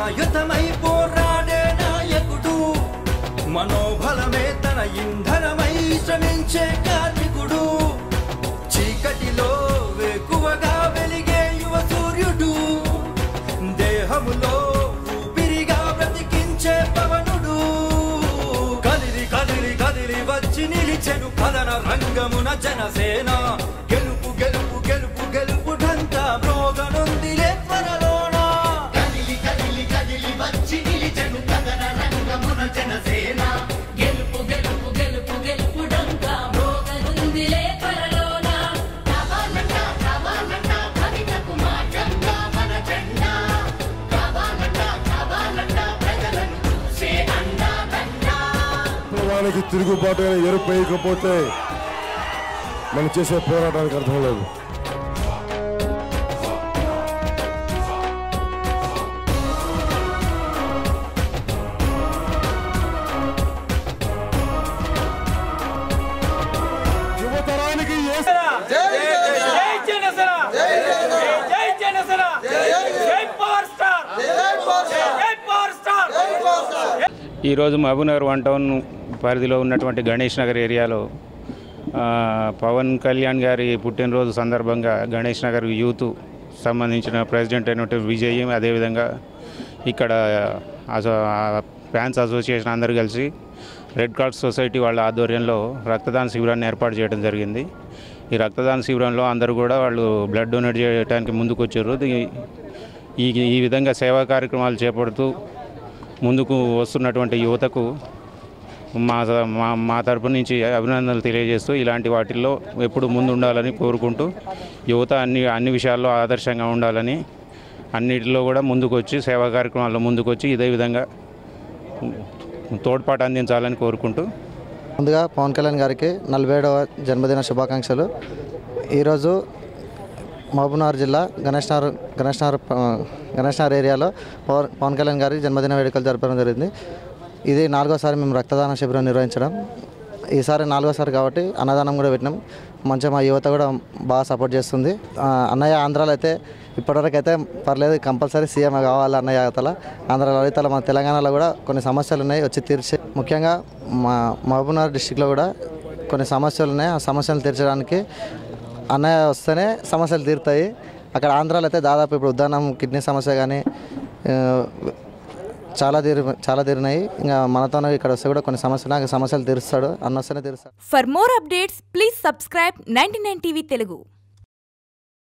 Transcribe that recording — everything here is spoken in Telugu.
నిరాయుధమై పోరాడే నాయకుడు, మనోబలమే తన ఇంధనమై శ్రమించే కార్మికుడు, చీకటిలో వేకువగా వెలిగే యువ సూర్యుడు, దేహములో ఊపిరిగా బ్రతికించే పవనుడు, కదిలి కదిలి కదిలి వచ్చి నిలిచెను కథన రంగమున జనసేన, గెలుపు గెలుపు గెలుపు గెలుపు ఢంకా మ్రోగనుందిలే త్వరలోన, కదిలి కదిలి కదిలి వచ్చి నిలిచెను కథన రంగమున జనసేన, గెలుపు గెలుపు గెలుపు గెలుపు ఢంకా మ్రోగనుందిలే త్వరలోన, కావాలంట కావాలంట కవితకు మార్గంగా మన జెండా, కావాలంట కావాలంట ప్రజలను చూసే అండా దండా, వానికి తిరుగుబాటు ఎరుపేయకపోతే మనం చేసే పోరాటానికి అర్థం లేదు. యువతరానికి ఈరోజు మహబూబ్నగర్ 1 టౌన్ పరిధిలో ఉన్నటువంటి గణేష్ నగర్ ఏరియాలో పవన్ కళ్యాణ్ గారి పుట్టినరోజు సందర్భంగా గణేష్ నగర్ యూత్ సంబంధించిన ప్రెసిడెంట్ అయినటువంటి విజయ్, అదేవిధంగా ఇక్కడ ఫ్యాన్స్ అసోసియేషన్ అందరూ కలిసి రెడ్ క్రాస్ సొసైటీ వాళ్ళ ఆధ్వర్యంలో రక్తదాన శిబిరాన్ని ఏర్పాటు చేయడం జరిగింది. ఈ రక్తదాన శిబిరంలో అందరూ కూడా వాళ్ళు బ్లడ్ డొనేట్ చేయడానికి ముందుకు వచ్చారు. ఈ విధంగా సేవా కార్యక్రమాలు చేపడుతూ ముందుకు వస్తున్నటువంటి యువతకు మా తరపు నుంచి అభినందనలు తెలియజేస్తూ ఇలాంటి వాటిల్లో ఎప్పుడు ముందు ఉండాలని కోరుకుంటూ యువత అన్ని విషయాల్లో ఆదర్శంగా ఉండాలని, అన్నిటిలో కూడా ముందుకు వచ్చి సేవా కార్యక్రమాల్లో ముందుకు వచ్చి ఇదే విధంగా తోడ్పాటు అందించాలని కోరుకుంటూ ముందుగా పవన్ కళ్యాణ్ గారికి 47వ జన్మదిన శుభాకాంక్షలు. ఈరోజు మహబూబ్నగర్ జిల్లా గణేష్ నగర్ ఏరియాలో పవన్ కళ్యాణ్ గారి జన్మదిన వేడుకలు జరపడం జరిగింది. ఇది 4వసారి మేము రక్తదాన శిబిరం నిర్వహించడం. ఈసారి 4వసారి కాబట్టి అన్నదానం కూడా పెట్టినాం. మంచిగా మా యువత కూడా బాగా సపోర్ట్ చేస్తుంది. అన్నయ్య ఆంధ్రాలో అయితే ఇప్పటివరకు అయితే పర్లేదు, కంపల్సరీ సీఎం కావాలి అన్నయ్య అవతల. ఆంధ్రాలో అయితే మన తెలంగాణలో కూడా కొన్ని సమస్యలు ఉన్నాయి, వచ్చి తీర్చే. ముఖ్యంగా మా మహబూబ్నగర్ డిస్టిక్లో కూడా కొన్ని సమస్యలు ఉన్నాయి. ఆ సమస్యలు తీర్చడానికి అన్నయ్య వస్తేనే సమస్యలు తీరుతాయి. అక్కడ ఆంధ్రాలో అయితే దాదాపు ఇప్పుడు ఉద్దానం కిడ్నీ సమస్య కానీ చాలా తీరినాయి. ఇంకా మనతోనే ఇక్కడ వస్తే కూడా కొన్ని సమస్యలు తీరుస్తాడు, అన్న వస్తేనే తీరుస్తాడు. For more updates please subscribe 99 TV Telugu.